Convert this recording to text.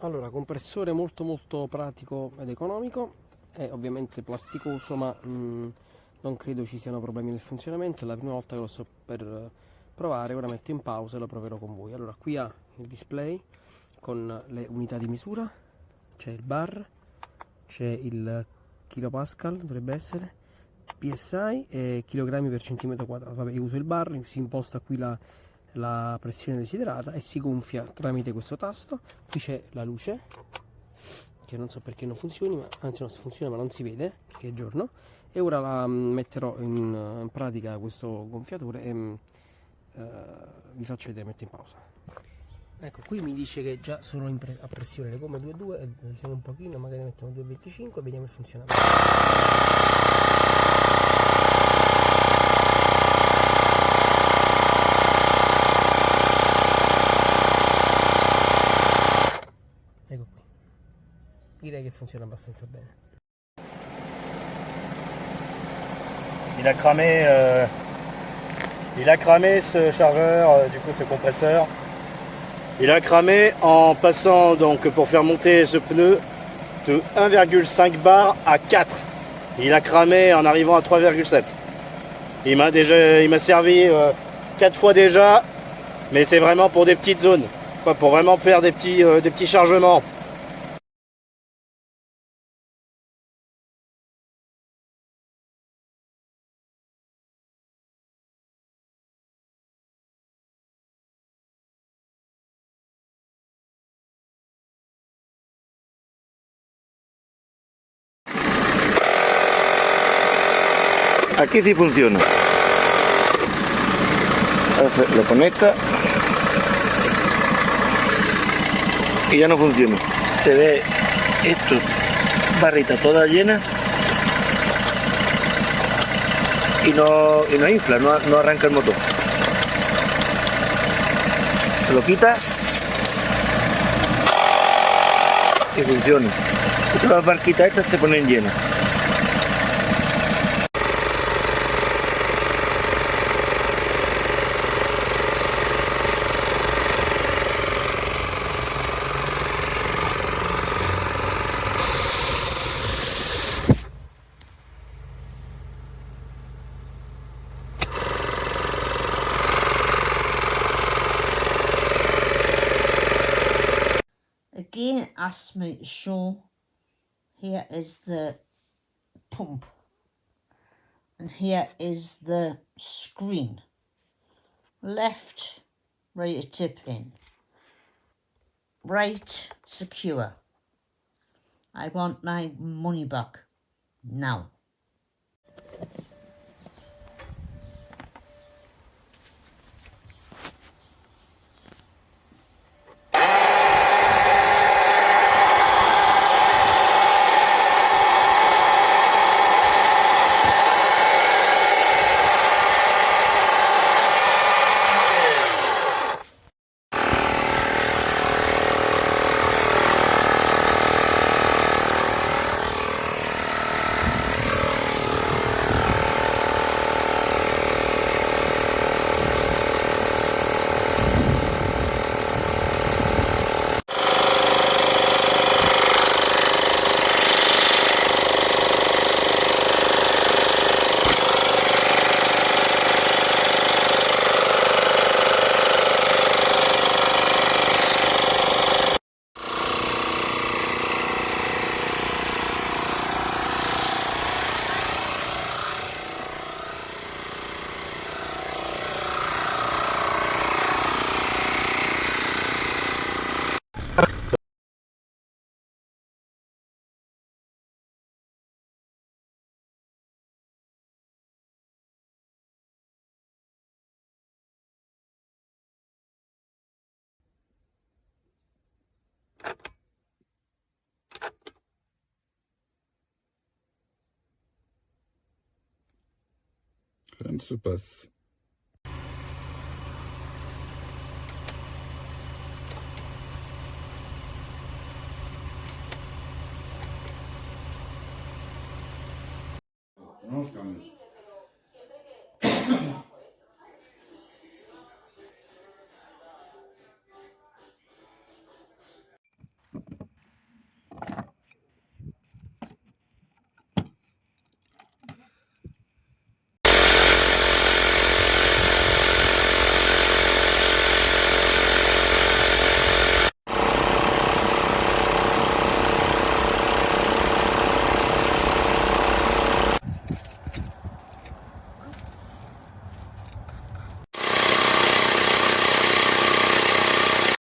Allora, compressore molto pratico ed economico, è ovviamente plasticoso, ma non credo ci siano problemi nel funzionamento. È la prima volta che lo sto per provare, ora metto in pausa e lo proverò con voi. Allora, qui ha il display con le unità di misura, c'è il bar, c'è il kilopascal, dovrebbe essere, PSI e kg per centimetro quadrato. Vabbè, io uso il bar, si imposta qui la pressione desiderata e si gonfia tramite questo tasto. Qui c'è la luce che non so perché non funzioni, ma anzi no, funziona ma non si vede perché è giorno. E ora la metterò in pratica questo gonfiatore e vi faccio vedere, metto in pausa. Ecco, qui mi dice che già sono a pressione le gomme 2.2, alziamo un pochino, magari mettiamo 2.25 e vediamo il funzionamento. Ecco qui, direi che funziona abbastanza bene. Il a cramé ce chargeur, du coup ce compresseur. Il a cramé en passant donc pour faire monter ce pneu de 1,5 bar à 4. Il a cramé en arrivant à 3,7. Il m'a servi 4 fois déjà, mais c'est vraiment pour des petites zones, pour vraiment faire des petits chargements. Aquí sí funciona. Lo conecta y ya no funciona. Se ve esto, barrita toda llena y no infla, no arranca el motor. Lo quita y funciona. Las barquitas estas se ponen llenas. Again, it asks me to show. Here is the pump, and here is the screen. Left, ready to tip in. Right, secure. I want my money back now. Rien ne se passe. Non, je